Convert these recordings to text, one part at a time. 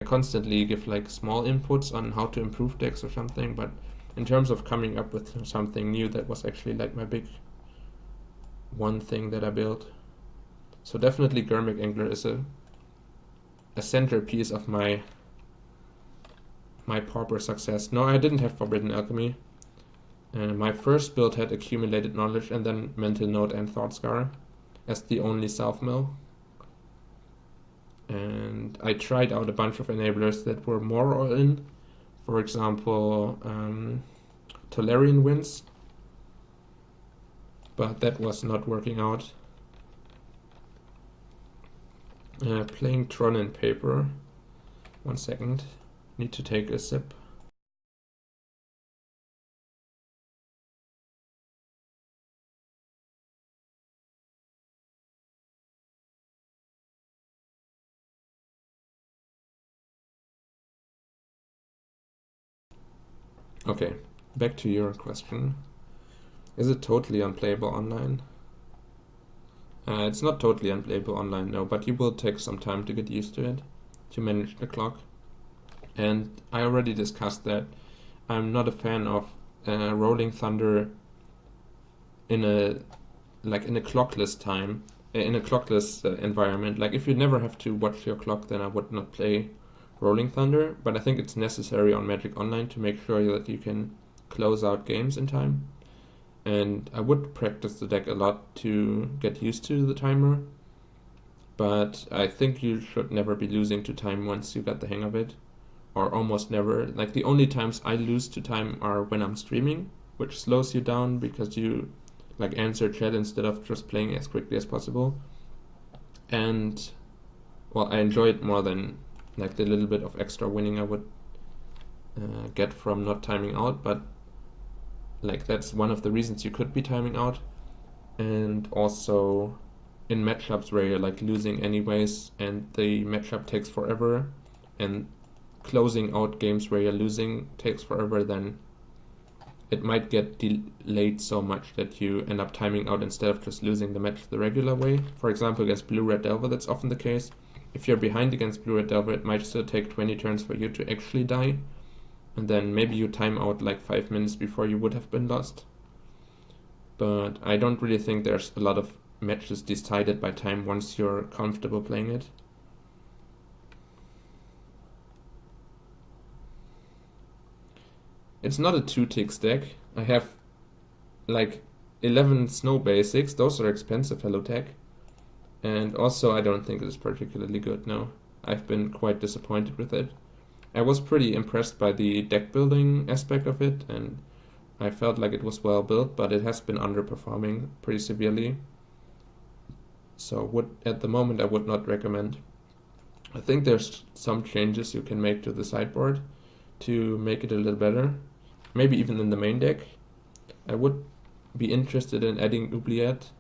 constantly give like small inputs on how to improve decks or something, but in terms of coming up with something new, that was actually like my big one thing that I built. So definitely Gurmag Angler is a centerpiece of my Pauper success. No, I didn't have Forbidden Alchemy. My first build had Accumulated Knowledge and then Mental Note and Thought Scar as the only self-mill. And I tried out a bunch of enablers that were more all-in. For example, Tolarian Winds. But that was not working out. Playing Tron and Pauper. 1 second. Need to take a sip. Okay, back to your question. Is it totally unplayable online? It's not totally unplayable online, no, but you will take some time to get used to it, to manage the clock. And I already discussed that I'm not a fan of Rolling Thunder in a clockless time, in a clockless environment. Like if you never have to watch your clock, then I would not play Rolling Thunder, but I think it's necessary on Magic Online to make sure that you can close out games in time. And I would practice the deck a lot to get used to the timer, but I think you should never be losing to time once you got the hang of it, or almost never. Like the only times I lose to time are when I'm streaming, which slows you down because you like answer chat instead of just playing as quickly as possible. And well, I enjoy it more than like the little bit of extra winning I would get from not timing out, but like that's one of the reasons you could be timing out. And also in matchups where you're like losing anyways and the matchup takes forever, and closing out games where you're losing takes forever, then it might get delayed so much that you end up timing out instead of just losing the match the regular way. For example, against Blue-Red Delver, that's often the case. If you're behind against Blue-Red Delver, it might still take 20 turns for you to actually die, and then maybe you time out like 5 minutes before you would have been lost. But I don't really think there's a lot of matches decided by time once you're comfortable playing it. It's not a 2-tick deck. I have like 11 snow basics. Those are expensive Hello Tech. And also I don't think it's particularly good, no. I've been quite disappointed with it. I was pretty impressed by the deck building aspect of it, and I felt like it was well built, but it has been underperforming pretty severely. So at the moment I would not recommend. I think there's some changes you can make to the sideboard to make it a little better. Maybe even in the main deck. I would be interested in adding Oubliette.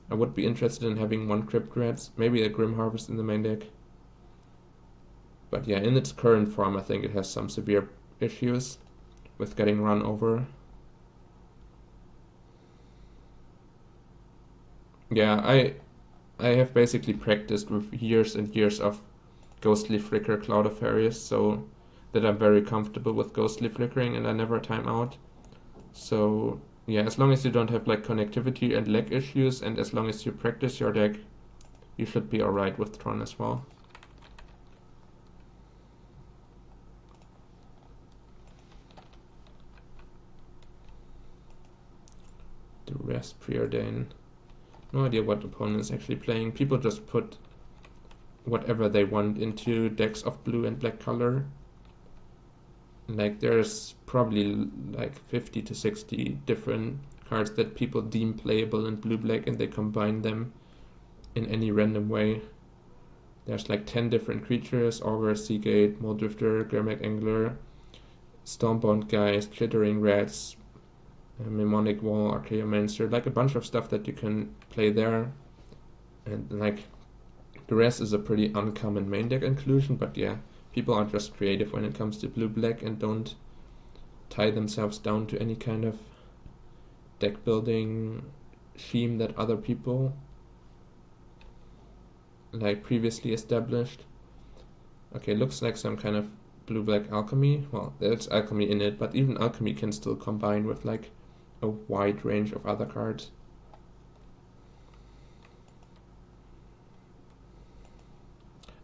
I would be interested in having 1 Crypt Rats, maybe a Grim Harvest in the main deck. But yeah, in its current form I think it has some severe issues with getting run over. Yeah, I have basically practiced with years and years of Ghostly Flicker Cloud of Fairies, so that I'm very comfortable with Ghostly Flickering and I never time out. So yeah, as long as you don't have like connectivity and lag issues, and as long as you practice your deck, you should be alright with Tron as well. The rest preordain. No idea what opponent is actually playing. People just put whatever they want into decks of blue and black color. Like there's probably like 50 to 60 different cards that people deem playable in blue-black, and they combine them in any random way. There's like 10 different creatures: Augur, Seagate, Moldrifter, Gurmag Angler, Stormbound Geist, Chittering Rats, Mnemonic Wall, Archaeomancer, like a bunch of stuff that you can play there. And like the rest is a pretty uncommon main deck inclusion, but yeah, people are just creative when it comes to blue-black and don't tie themselves down to any kind of deck building scheme that other people like previously established. Okay, looks like some kind of blue-black alchemy. Well, there's alchemy in it, but even alchemy can still combine with like a wide range of other cards.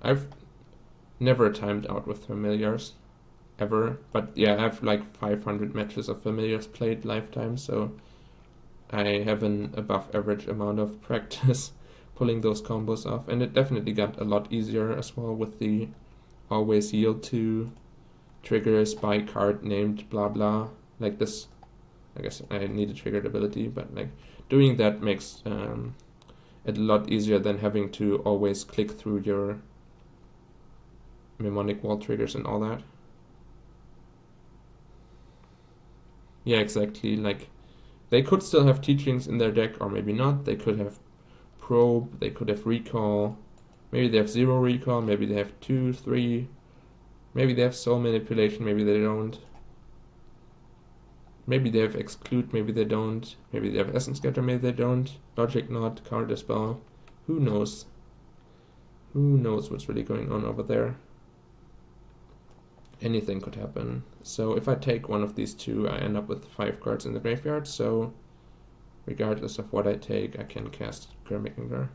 I've never timed out with familiars, ever. But yeah, I have like 500 matches of familiars played lifetime, so I have an above average amount of practice pulling those combos off. And it definitely got a lot easier as well with the always yield to triggers by card named blah blah. Like this, I guess I need a triggered ability, but like doing that makes it a lot easier than having to always click through your mnemonic wall triggers and all that. Yeah, exactly. Like they could still have teachings in their deck, or maybe not. They could have probe, they could have recall, maybe they have 0 recall, maybe they have 2, 3, maybe they have soul manipulation, maybe they don't. Maybe they have exclude, maybe they don't. Maybe they have essence scatter, maybe they don't. Logic not, counter spell. Who knows? Who knows what's really going on over there? Anything could happen. So if I take one of these two, I end up with 5 cards in the graveyard, so regardless of what I take, I can cast Karmic Angler,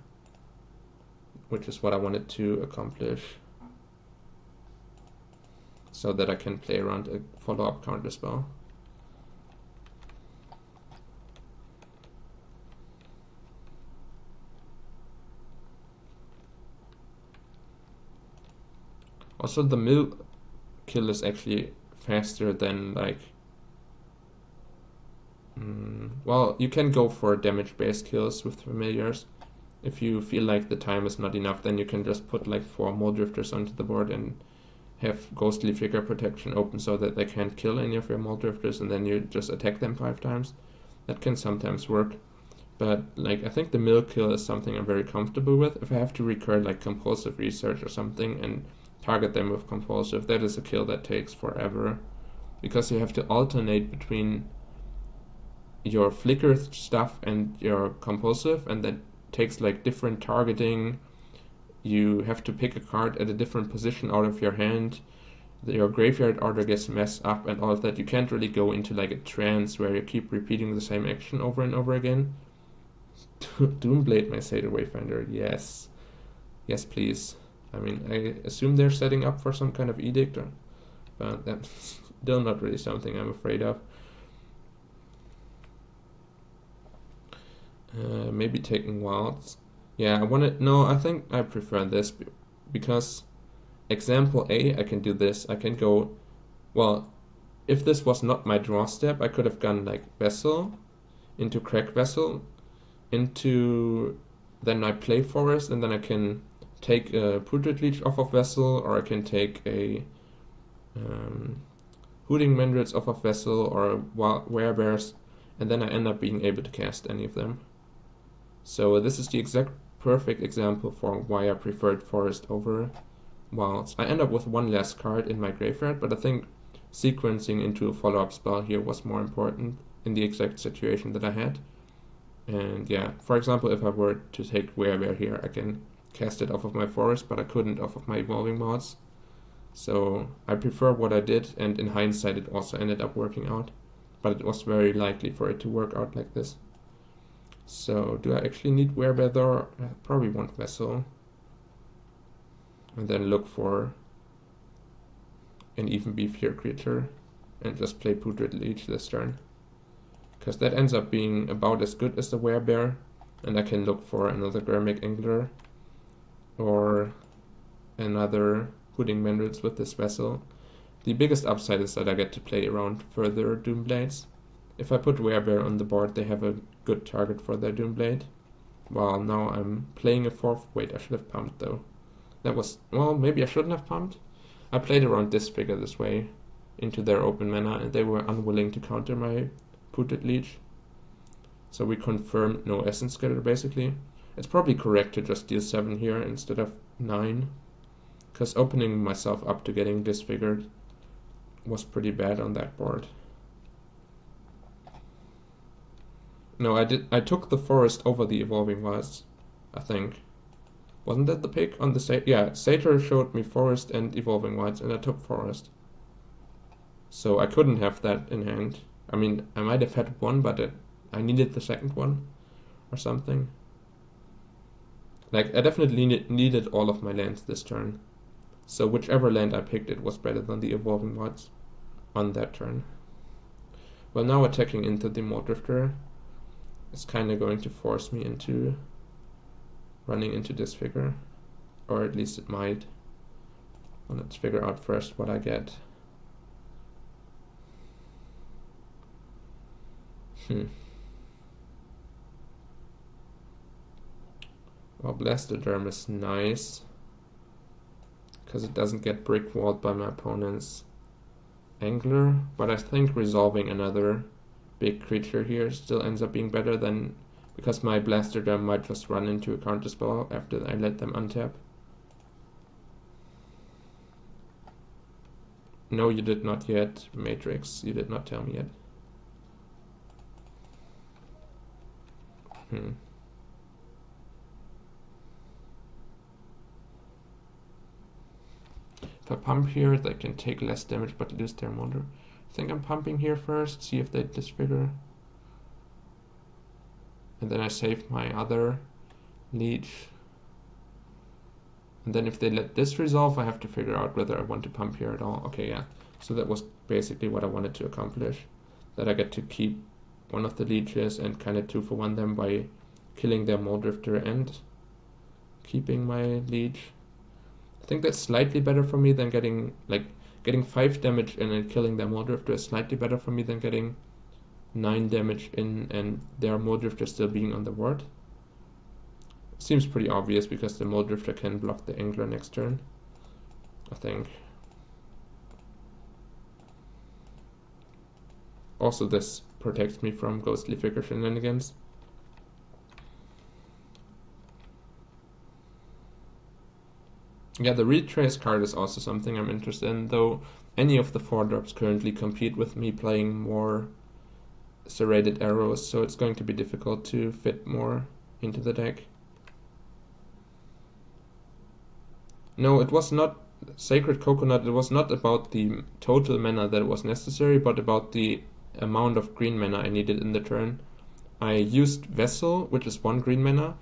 which is what I wanted to accomplish, so that I can play around a follow-up counter spell. Also, the mill kill is actually faster than like well, you can go for damage-based kills with familiars. If you feel like the time is not enough, then you can just put like 4 Mole Drifters onto the board and have Ghostly Trigger protection open so that they can't kill any of your Mole Drifters, and then you just attack them 5 times. That can sometimes work. But like I think the mill kill is something I'm very comfortable with. If I have to recur like Compulsive Research or something and target them with Compulsive, that is a kill that takes forever. Because you have to alternate between your flicker stuff and your compulsive, and that takes like different targeting. You have to pick a card at a different position out of your hand. Your graveyard order gets messed up and all of that. You can't really go into like a trance where you keep repeating the same action over and over again. Doomblade, my Satyr Wayfinder. Yes. Yes, please. I mean, I assume they're setting up for some kind of edict, but that's still not really something I'm afraid of. Maybe taking wilds. Yeah, I think I prefer this because example A, I can do this. I can go, well, if this was not my draw step, I could have gone like Vessel into Crack Vessel into, then I play Forest, and then I can take a Putrid Leech off of Vessel, or I can take a Hooting Mandrills off of Vessel, or Werebears, and then I end up being able to cast any of them. So this is the exact perfect example for why I preferred Forest over Wilds. I end up with 1 less card in my graveyard, but I think sequencing into a follow-up spell here was more important in the exact situation that I had. And yeah, for example, if I were to take Werebear here, I can cast it off of my Forest, but I couldn't off of my Evolving Mods. So I prefer what I did, and in hindsight it also ended up working out. But it was very likely for it to work out like this. So, do I actually need Werebear though? I probably want Vessel. And then look for an even beefier creature and just play Putrid Leech this turn. Because that ends up being about as good as the Werebear, and I can look for another Karmic Angler or another Hooting Mandrills with this Vessel. The biggest upside is that I get to play around further Doomblades. If I put Werebear on the board, they have a good target for their Doomblade. Well, now I'm playing a 4th. Wait, I should have pumped though. That was, well, maybe I shouldn't have pumped. I played around this figure this way into their open mana, and they were unwilling to counter my Putrid Leech. So we confirmed no Essence Scatter basically. It's probably correct to just deal 7 here instead of 9. Because opening myself up to getting disfigured was pretty bad on that board. No, I took the Forest over the Evolving Wilds, I think. Wasn't that the pick on the Satyr? Yeah, Satyr showed me Forest and Evolving Wilds, and I took Forest. So I couldn't have that in hand. I mean, I might have had one, but I needed the second one or something. Like, I definitely needed all of my lands this turn. So whichever land I picked, it was better than the Evolving Wilds on that turn. Well, now attacking into the Moldrifter is kind of going to force me into running into this figure. Or at least it might. Well, let's figure out first what I get. Well, Blastoderm is nice, because it doesn't get brick-walled by my opponent's Angler, but I think resolving another big creature here still ends up being better than, because my Blastoderm might just run into a counterspell after I let them untap. No, you did not yet, Matrix. You did not tell me yet. If I pump here, they can take less damage but lose their Molder. I think I'm pumping here first, see if they disfigure. And then I save my other leech. And then if they let this resolve, I have to figure out whether I want to pump here at all. Okay, yeah. So that was basically what I wanted to accomplish. That I get to keep one of the leeches and kind of 2-for-1 them by killing their Moldrifter and keeping my leech. I think that's slightly better for me than getting 5 damage in and killing their Moldrifter is slightly better for me than getting 9 damage in and their Moldrifter still being on the board. Seems pretty obvious because the Moldrifter can block the Angler next turn, I think. Also, this protects me from Ghostly Figure shenanigans. Yeah, the Retrace card is also something I'm interested in, though any of the 4-drops currently compete with me playing more Serrated Arrows, so it's going to be difficult to fit more into the deck. No, it was not Sacred Coconut, it was not about the total mana that was necessary, but about the amount of green mana I needed in the turn. I used Vessel, which is 1 green mana.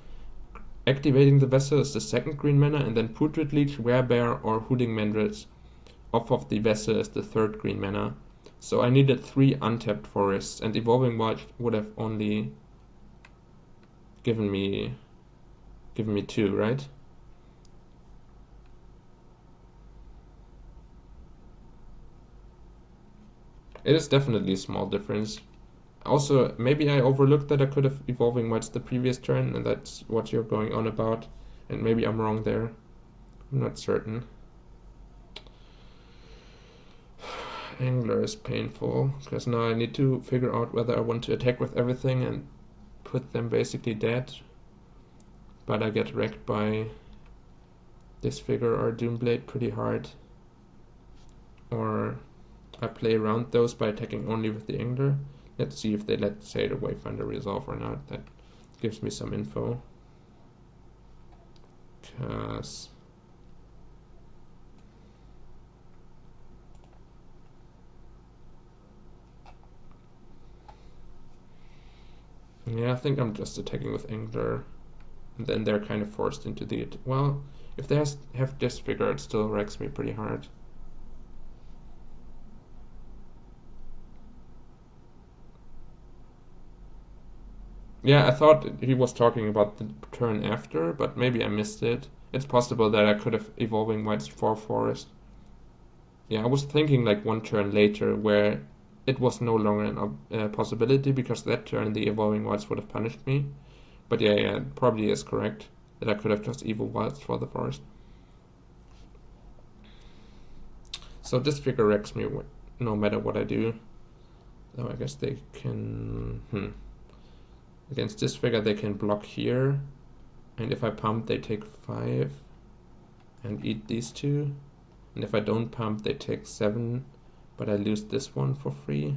Activating the Vessel is the 2nd green mana, and then Putrid Leech, Werebear, or Hooting Mandrills off of the Vessel is the 3rd green mana. So I needed 3 untapped forests, and Evolving Wild would have only given me 2, right? It is definitely a small difference. Also, maybe I overlooked that I could have Evolving Wilds the previous turn, and that's what you're going on about. And maybe I'm wrong there. I'm not certain. Angler is painful, because now I need to figure out whether I want to attack with everything and put them basically dead. But I get wrecked by Disfigure or Doomblade pretty hard. Or I play around those by attacking only with the Angler. Let's see if they let, say, the Wayfinder resolve or not. That gives me some info. Because yeah, I think I'm just attacking with Angler. And then they're kind of forced into the... Well, if they have Disfigure, it still wrecks me pretty hard. Yeah, I thought he was talking about the turn after, but maybe I missed it. It's possible that I could have Evolving Wilds for Forest. Yeah, I was thinking like 1 turn later where it was no longer a possibility, because that turn the Evolving Wilds would have punished me. But yeah, it probably is correct that I could have just Evo Wilds for the Forest. So this figure wrecks me no matter what I do. Though I guess they can... Against this figure they can block here, and if I pump they take 5 and eat these 2, and if I don't pump they take 7, but I lose this one for free.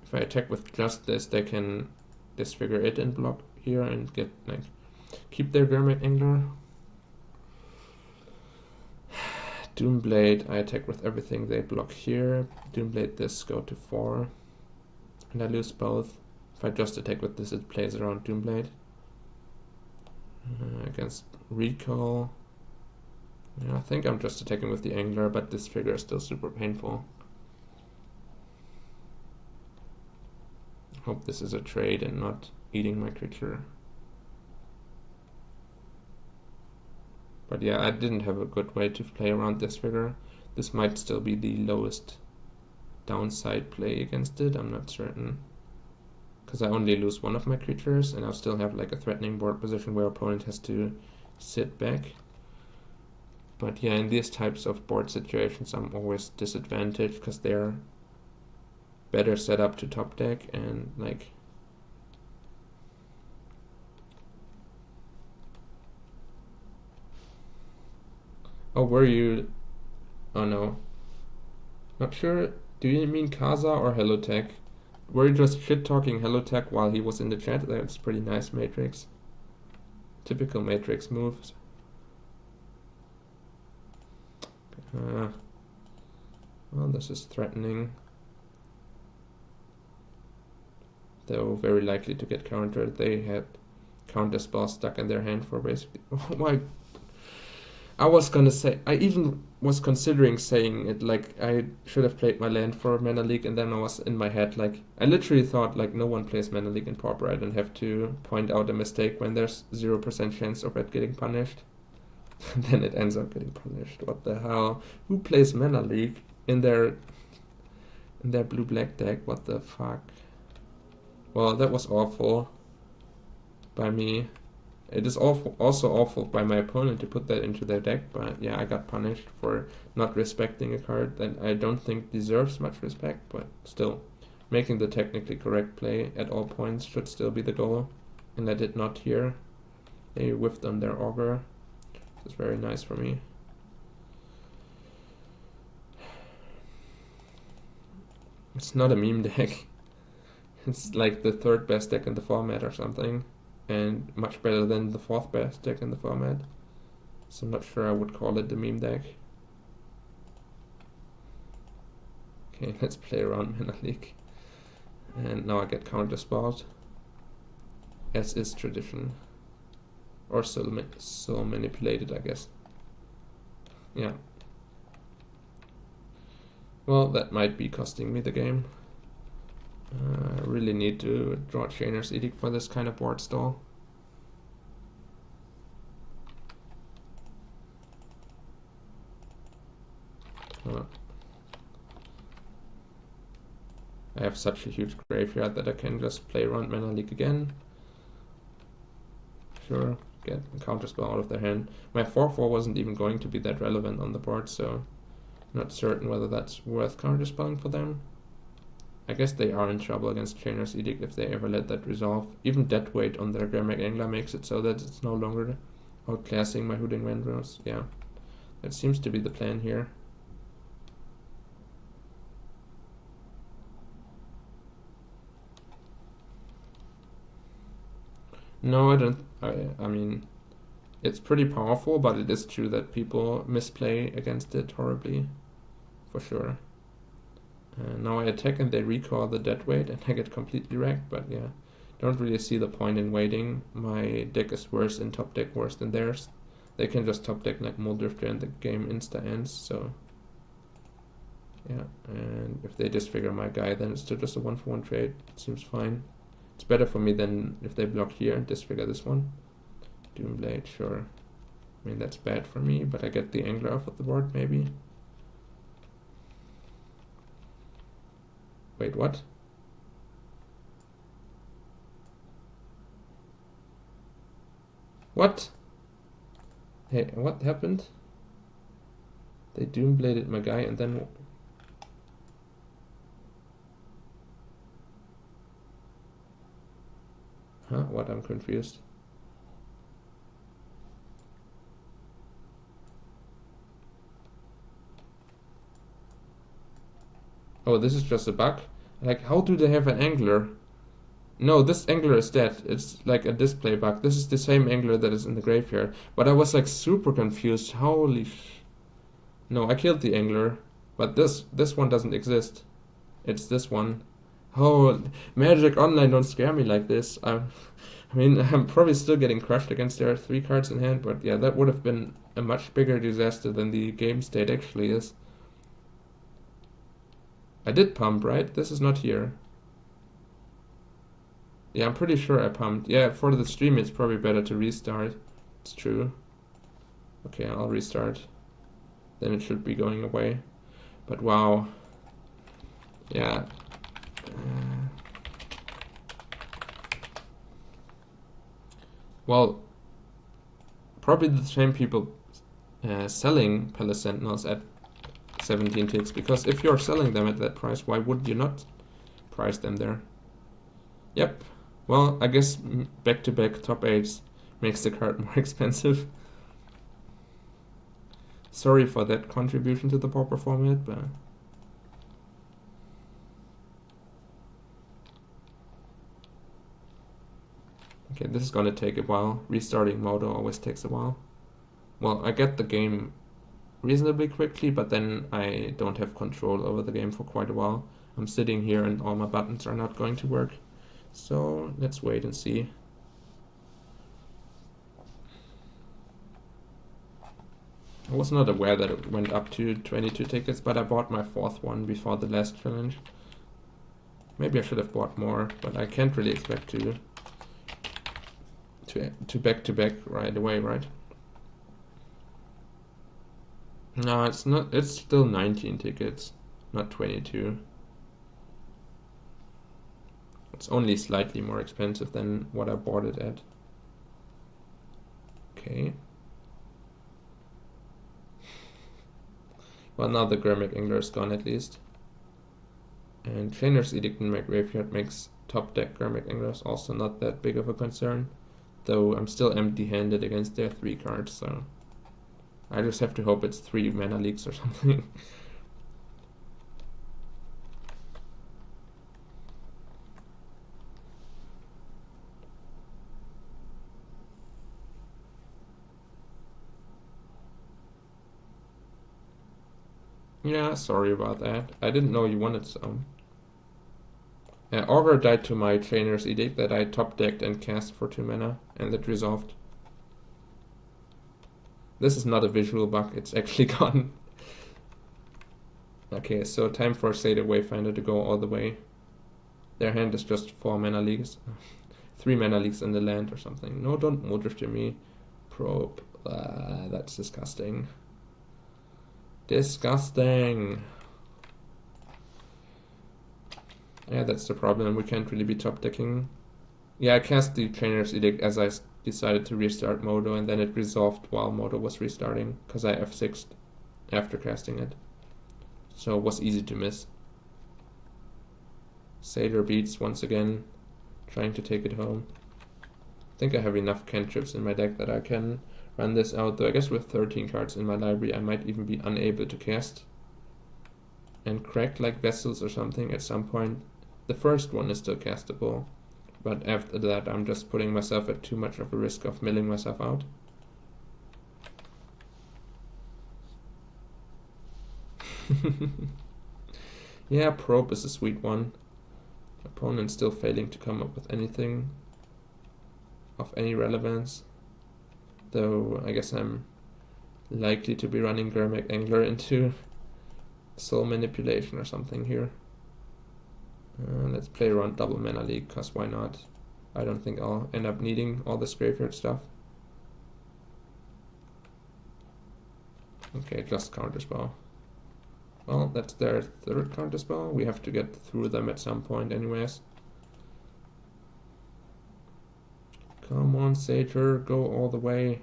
If I attack with just this, they can disfigure it and block here and get like keep their Gurmag Angler. Doomblade, I attack with everything they block here. Doomblade this, go to 4. And I lose both. If I just attack with this, it plays around Doomblade. Against Recall. Yeah, I think I'm just attacking with the Angler, but this figure is still super painful. Hope this is a trade and not eating my creature. But yeah, I didn't have a good way to play around this figure. This might still be the lowest downside play against it, I'm not certain. Because I only lose one of my creatures, and I'll still have like a threatening board position where opponent has to sit back. But yeah, in these types of board situations, I'm always disadvantaged because they're better set up to top deck and like. Oh, were you? Oh no. Not sure. Do you mean Kaza or Hellotech? Were you just shit-talking Hellotech while he was in the chat? That's pretty nice, Matrix. Typical Matrix moves. Well, this is threatening. Though very likely to get countered. They had counter spells stuck in their hand for basically. Oh my. I was gonna say, I even was considering saying it, like I should have played my land for Mana League, and then I was in my head, like, I literally thought, like, no one plays Mana League in Pauper, I don't have to point out a mistake when there's 0% chance of it getting punished. And then it ends up getting punished. What the hell? Who plays Mana League in their blue-black deck? What the fuck? Well, that was awful by me. It is also awful by my opponent to put that into their deck, but yeah, I got punished for not respecting a card that I don't think deserves much respect, but still, making the technically correct play at all points should still be the goal, and I did not here. They whiffed on their Augur. It's very nice for me. It's not a meme deck. It's like the 3rd best deck in the format or something, and much better than the 4th best deck in the format. So I'm not sure I would call it the meme deck. Okay, let's play around Mana League. And now I get counterspelled, as is tradition. Or so manipulated, I guess. Yeah. Well, that might be costing me the game. I really need to draw Chainer's Edict for this kind of board stall. I have such a huge graveyard that I can just play around Mana League again. Sure, get a counterspell out of their hand. My 4/4 wasn't even going to be that relevant on the board, so not certain whether that's worth counterspelling for them. I guess they are in trouble against Chainer's Edict if they ever let that resolve. Even dead weight on their Gurmag Angler makes it so that it's no longer outclassing my Hooting Vandals. Yeah, that seems to be the plan here. No, I don't. I mean, it's pretty powerful, but it is true that people misplay against it horribly, for sure. Now I attack and they recall the dead weight and I get completely wrecked, but yeah, don't really see the point in waiting. My deck is worse in top deck, worse than theirs. They can just top deck like Moldrifter and the game insta ends, so yeah, and if they disfigure my guy, then it's still just a 1-for-1 trade. It seems fine. It's better for me than if they block here and disfigure this one. Doomblade, sure. I mean, that's bad for me, but I get the Angler off of the board, maybe. Wait, what? What? Hey, what happened? They Doombladed my guy and then... Huh? What? I'm confused. Oh, this is just a bug? Like, how do they have an Angler? No, this angler is dead. It's like a display bug. This is the same angler that is in the graveyard. But I was like super confused. Holy No, I killed the angler. But this one doesn't exist. It's this one. Oh, Magic Online, don't scare me like this. I mean, I'm probably still getting crushed against their 3 cards in hand, but yeah, that would have been a much bigger disaster than the game state actually is. I did pump, right? This is not here. Yeah, I'm pretty sure I pumped. Yeah, for the stream it's probably better to restart. It's true. Okay, I'll restart. Then it should be going away. But wow. Yeah. Well, probably the same people selling Palace Sentinels at 17 ticks, because if you're selling them at that price, why would you not price them there? Yep. Well, I guess back-to-back top 8s makes the card more expensive. Sorry for that contribution to the Pauper format, but... Okay, this is gonna take a while. Restarting Modo always takes a while. Well, I get the game reasonably quickly, but then I don't have control over the game for quite a while. I'm sitting here and all my buttons are not going to work. So let's wait and see. I was not aware that it went up to 22 tickets, but I bought my 4th one before the last challenge. Maybe I should have bought more, but I can't really expect to back-to-back right away, right? No, it's not. It's still 19 tickets, not 22. It's only slightly more expensive than what I bought it at. Okay. Well, now the Gurmag Angler is gone at least. And Trainer's Edict in my graveyard makes top deck Gurmag Anglers also not that big of a concern. Though I'm still empty-handed against their 3 cards, so... I just have to hope it's 3 mana leaks or something. Yeah, sorry about that. I didn't know you wanted some. Augur died to my Trainer's Edict that I top-decked and cast for 2 mana, and it resolved. This is not a visual bug, it's actually gone. Okay, so time for Satyr Wayfinder to go all the way. Their hand is just 4 mana leaks. 3 mana leaks in the land or something. No, don't Muldrifter me. Probe. That's disgusting. Disgusting! Yeah, that's the problem. We can't really be top decking. Yeah, I cast the Trainer's Edict as I decided to restart Modo, and then it resolved while Modo was restarting, because I F6'd after casting it. So it was easy to miss. Satyr beats once again, trying to take it home. I think I have enough cantrips in my deck that I can run this out, though I guess with 13 cards in my library I might even be unable to cast and crack like Vessels or something at some point. The first one is still castable, but after that I'm just putting myself at too much of a risk of milling myself out. Yeah, Probe is a sweet one. Opponent still failing to come up with anything of any relevance. Though I guess I'm likely to be running Gurmag Angler into Soul Manipulation or something here. Let's play around double mana league, cause why not? I don't think I'll end up needing all this graveyard stuff. Okay, just Counterspell. Well, that's their 3rd Counterspell. We have to get through them at some point anyways. Come on, Satyr, go all the way.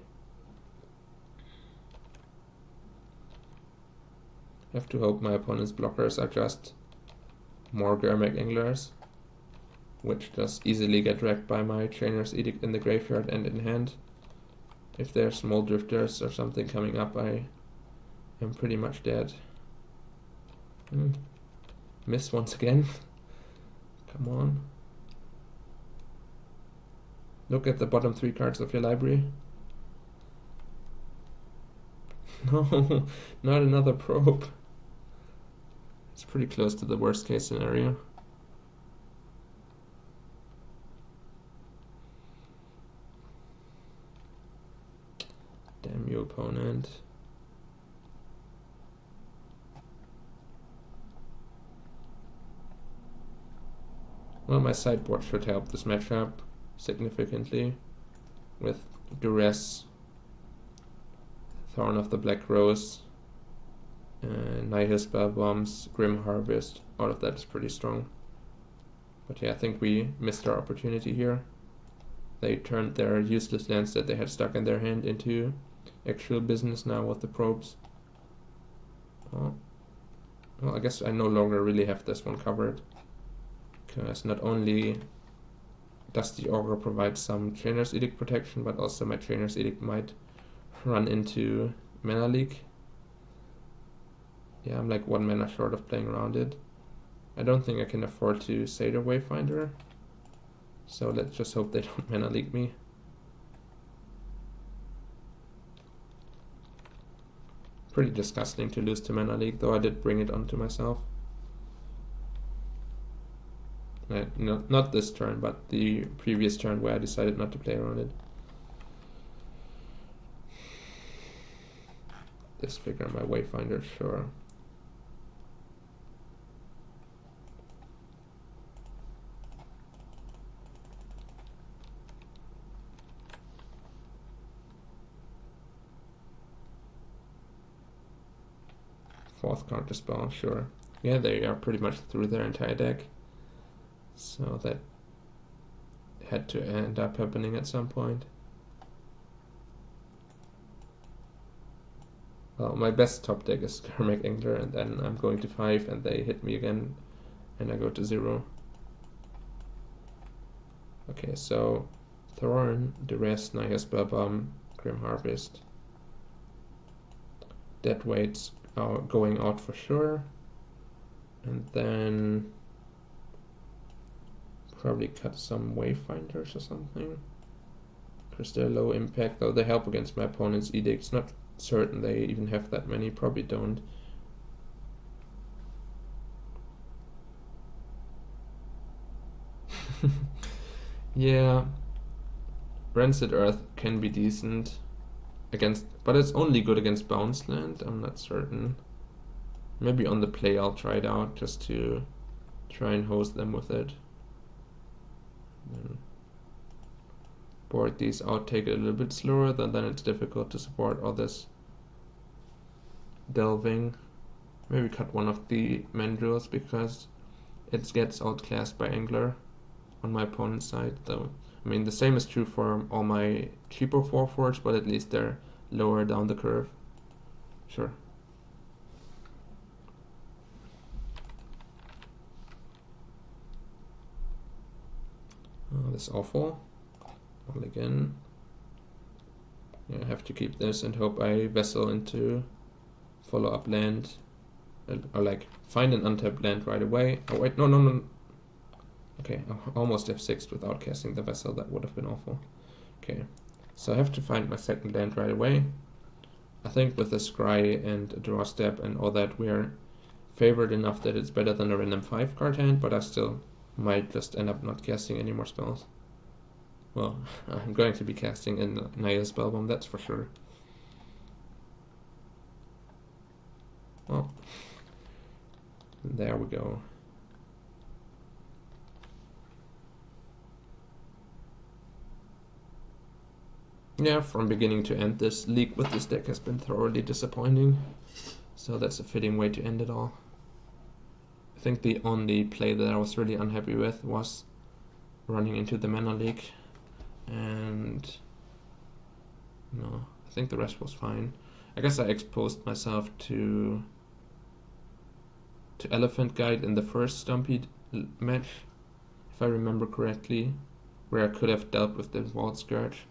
I have to hope my opponent's blockers are just more Gurmag Anglers, which just easily get wrecked by my Trainer's Edict in the graveyard and in hand. If there's small drifters or something coming up, I am pretty much dead. Miss once again. Come on. Look at the bottom 3 cards of your library. No, not another probe. It's pretty close to the worst case scenario. Damn you, opponent. Well, my sideboard should help this matchup significantly with Duress, Thorn of the Black Rose, Nihil Spell Bombs, Grim Harvest. All of that is pretty strong. But yeah, I think we missed our opportunity here. They turned their useless lands that they had stuck in their hand into actual business now with the probes. Oh. Well, I guess I no longer really have this one covered, because not only does the Augur provide some Trainer's Edict protection, but also my Trainer's Edict might run into Mana Leak. Yeah, I'm like 1 mana short of playing around it. I don't think I can afford to Satyr Wayfinder, so let's just hope they don't Mana Leak me. Pretty disgusting to lose to Mana Leak, though I did bring it onto myself. No, not this turn, but the previous turn where I decided not to play around it. Disfigure my Wayfinder, sure. Fourth counterspell, sure. Yeah, they are pretty much through their entire deck. So that had to end up happening at some point. Well, my best top deck is Karmic Angler, and then I'm going to 5 and they hit me again and I go to 0. Okay, so Thorn, Duress, Nihil Spellbomb, Grim Harvest. Dead Weight's going out for sure. And then probably cut some Wayfinders or something, because they're low impact, though they help against my opponent's edicts. Not certain they even have that many, probably don't. Yeah, Rancid Earth can be decent against, but it's only good against Bounce Land. I'm not certain. Maybe on the play I'll try it out just to try and hose them with it. Then board these out, take it a little bit slower, then it's difficult to support all this delving. Maybe cut one of the Mandrills because it gets outclassed by Angler on my opponent's side, though. I mean, the same is true for all my cheaper 4/4s, but at least they're lower down the curve. Sure. Oh, that's awful. Well, again. Yeah, I have to keep this and hope I vessel into follow-up land. Or like, find an untapped land right away. Oh wait, no. Okay, I almost F6'd without casting the vessel. That would have been awful. Okay, so I have to find my second land right away. I think with a Scry and a draw step and all that, we're favored enough that it's better than a random 5 card hand, but I still might just end up not casting any more spells. Well, I'm going to be casting in Nihil Spellbomb, that's for sure. Well, there we go. Yeah, from beginning to end, this league with this deck has been thoroughly disappointing. So that's a fitting way to end it all. I think the only play that I was really unhappy with was running into the Mana Leak. And no, I think the rest was fine. I guess I exposed myself to Elephant Guide in the first Stampede match, if I remember correctly, where I could have dealt with the Vault Scourge.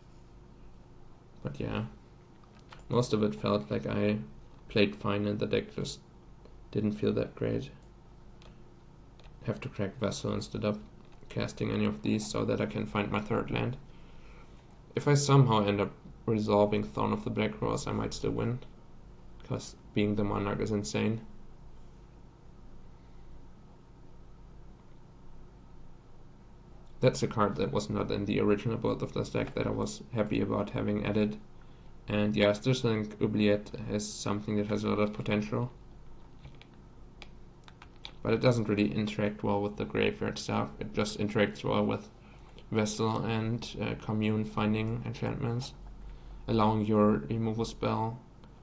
But yeah, most of it felt like I played fine and the deck just didn't feel that great. Have to crack Vessel instead of casting any of these so that I can find my third land. If I somehow end up resolving Thorn of the Black Rose, I might still win, because being the Monarch is insane. That's a card that was not in the original build of this deck that I was happy about having added. And yeah, I still think Oubliette has something that has a lot of potential. But it doesn't really interact well with the graveyard stuff. It just interacts well with Vessel and Commune finding enchantments, allowing your removal spell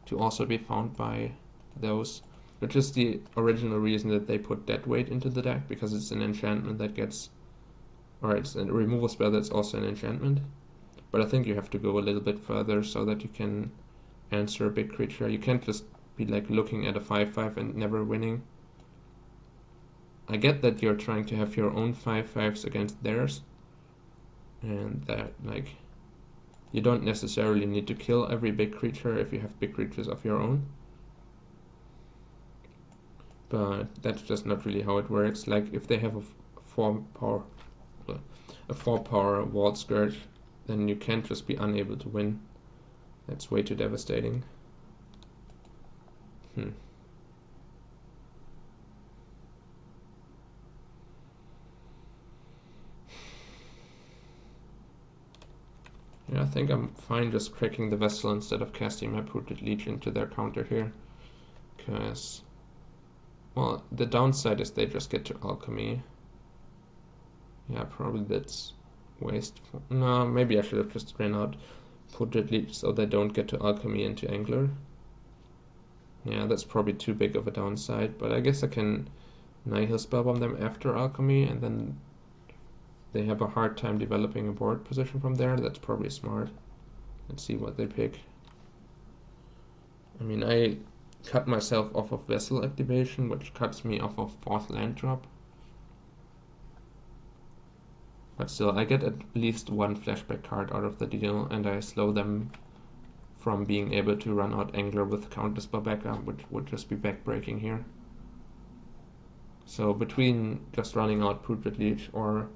to also be found by those, which is the original reason that they put Deadweight into the deck, because it's an enchantment that gets, or it's a removal spell that's also an enchantment. But I think you have to go a little bit further so that you can answer a big creature. You can't just be like looking at a 5/5 and never winning. I get that you're trying to have your own 5/5s against theirs, and that like you don't necessarily need to kill every big creature if you have big creatures of your own. But that's just not really how it works. Like if they have a 4-power Vault Scourge, then you can't just be unable to win. That's way too devastating. Yeah, I think I'm fine just cracking the Vessel instead of casting my Putrid Leech into their counter here. Because, well, the downside is they just get to Alchemy. Yeah, probably that's wasteful. No, maybe I should have just ran out Putrid Leech so they don't get to Alchemy into Angler. Yeah, that's probably too big of a downside, but I guess I can Nihil Spellbomb them after Alchemy, and then they have a hard time developing a board position from there. That's probably smart. Let's see what they pick. I mean, I cut myself off of Vessel activation, which cuts me off of 4th land drop. But still, I get at least one flashback card out of the deal, and I slow them from being able to run out Angler with Counterspell backup, which would just be backbreaking here. So between just running out Putrid Leech or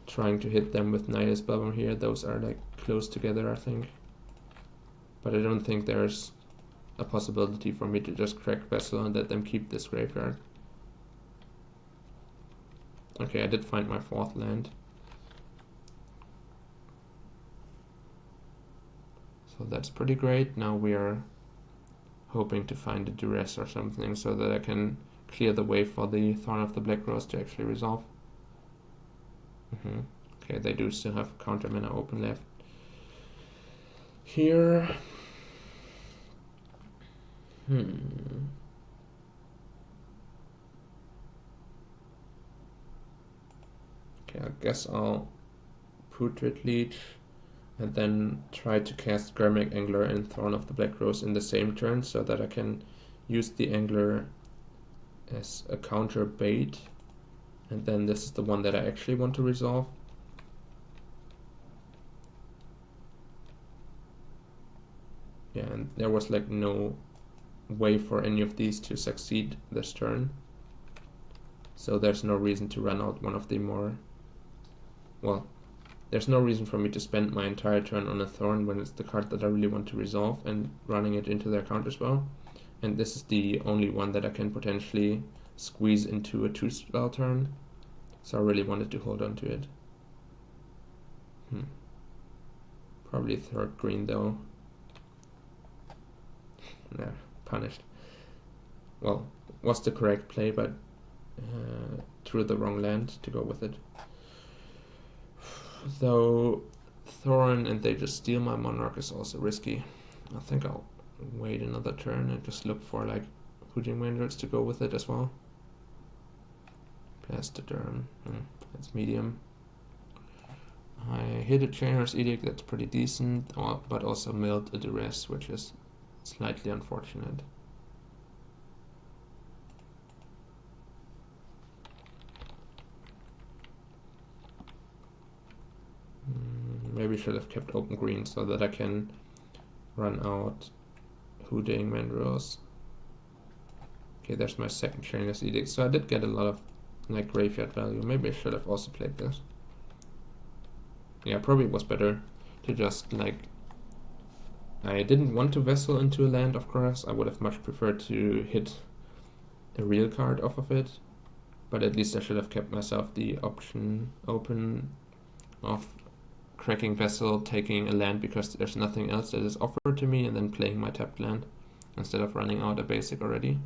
trying to hit them with Nihil Spellbomb here, those are like close together, I think. But I don't think there's a possibility for me to just crack Vessel and let them keep this graveyard. Okay, I did find my 4th land. So that's pretty great. Now we are hoping to find a Duress or something so that I can clear the way for the Thorn of the Black Rose to actually resolve. Okay, they do still have counter mana open left. Here. Okay, I guess I'll Putrid Leech and then try to cast Garmic Angler and Thorn of the Black Rose in the same turn so that I can use the Angler as a counter bait, and then this is the one that I actually want to resolve. Yeah, and there was like no way for any of these to succeed this turn, so there's no reason to run out one of the more, well, there's no reason for me to spend my entire turn on a Thorn when it's the card that I really want to resolve and running it into their counterspell. And this is the only one that I can potentially squeeze into a 2-spell turn, so I really wanted to hold on to it. Probably 3rd green though. Nah, punished. Well, was the correct play, but threw the wrong land to go with it. Though Thorn and they just steal my Monarch is also risky. I think I'll wait another turn and just look for like Hooting Wanderers to go with it as well. Pass the turn. That's medium. I hit a Chainer's Edict, that's pretty decent, but also milled a Duress, which is slightly unfortunate. Maybe should have kept open green so that I can run out Hooting Wanderers. Okay, there's my 2nd Chainer's Edict, so I did get a lot of like graveyard value. Maybe I should have also played this. Yeah, probably was better to just like... I didn't want to vessel into a land, of course. I would have much preferred to hit a real card off of it, but at least I should have kept myself the option open of cracking vessel, taking a land because there's nothing else that is offered to me, and then playing my tapped land instead of running out a basic already.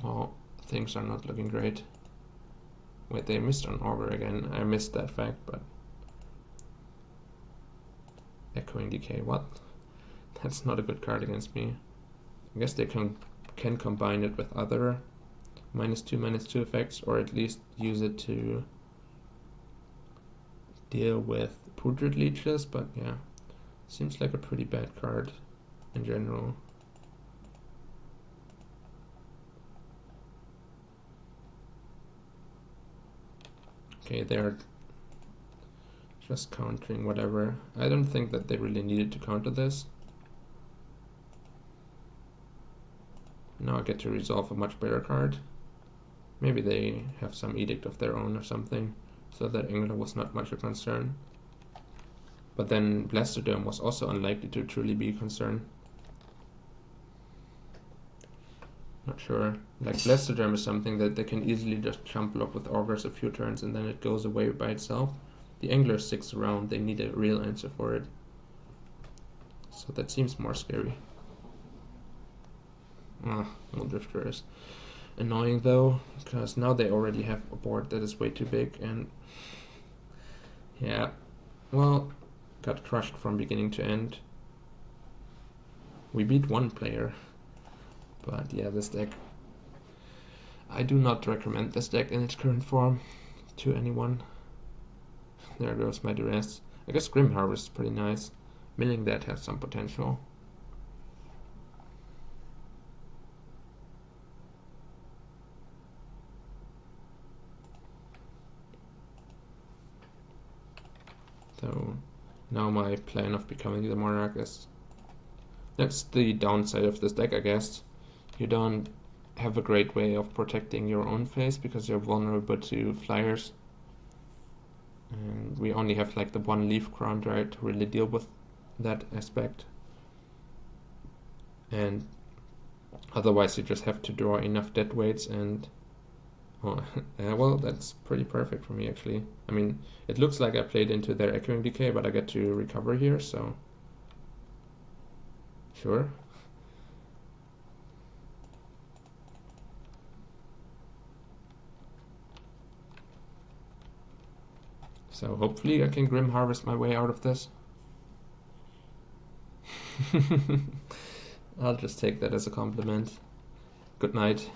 Oh, things are not looking great. Wait, they missed on Augur again. I missed that fact, but... Echoing Decay, what? That's not a good card against me. I guess they can combine it with other -2/-2 effects, or at least use it to deal with Putrid Leeches, but yeah, seems like a pretty bad card in general. Okay, they're just countering whatever. I don't think that they really needed to counter this. Now I get to resolve a much better card. Maybe they have some edict of their own or something, so that Angler was not much a concern. But then Blastoderm was also unlikely to truly be a concern. Not sure. Like, Blastoderm is something that they can easily just chump block with Augurs a few turns and then it goes away by itself. The Angler sticks around, they need a real answer for it. So that seems more scary. Muldrifter is annoying though, because now they already have a board that is way too big, and yeah, well, got crushed from beginning to end. We beat one player, but yeah, this deck, I do not recommend this deck in its current form to anyone. There goes my duress. I guess Grim Harvest is pretty nice. Milling that has some potential. So now my plan of becoming the Monarch is... That's the downside of this deck, I guess. You don't have a great way of protecting your own face because you're vulnerable to flyers. And we only have like the one Leaf Crown right to really deal with that aspect. And otherwise you just have to draw enough dead weights and... Oh, well, that's pretty perfect for me, actually. I mean, it looks like I played into their Echoing Decay, but I get to recover here, so... Sure. So hopefully I can Grim Harvest my way out of this. I'll just take that as a compliment. Good night.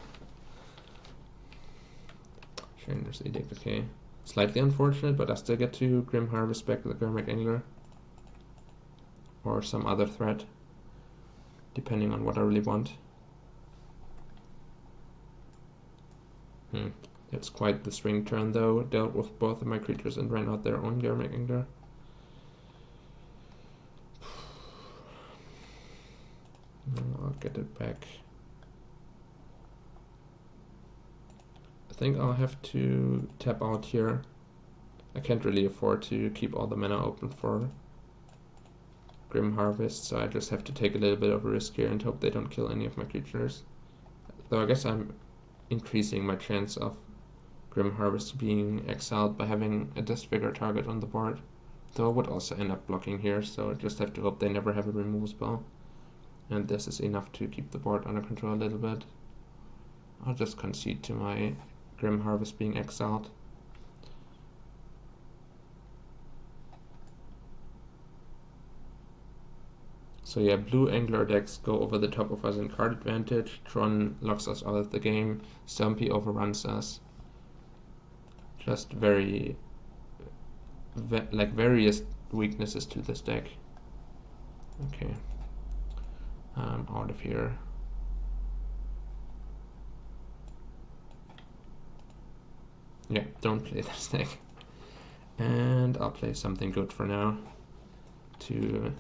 Trainer's Edict, okay. Slightly unfortunate, but I still get to Grim Harvest back the Gurmag Angler. Or some other threat, depending on what I really want. That's quite the swing turn though. Dealt with both of my creatures and ran out their own Gurmag Angler. I'll get it back. I think I'll have to tap out here. I can't really afford to keep all the mana open for Grim Harvest, so I just have to take a little bit of a risk here and hope they don't kill any of my creatures. Though I guess I'm increasing my chance of Grim Harvest being exiled by having a disfigure target on the board. Though I would also end up blocking here, so I just have to hope they never have a removal spell. And this is enough to keep the board under control a little bit. I'll just concede to my Grim Harvest being exiled. So yeah, blue Angler decks go over the top of us in card advantage. Tron locks us out of the game. Stumpy overruns us. Just very... like various weaknesses to this deck. Okay. I'm out of here. Yeah, don't play this deck. And I'll play something good for now to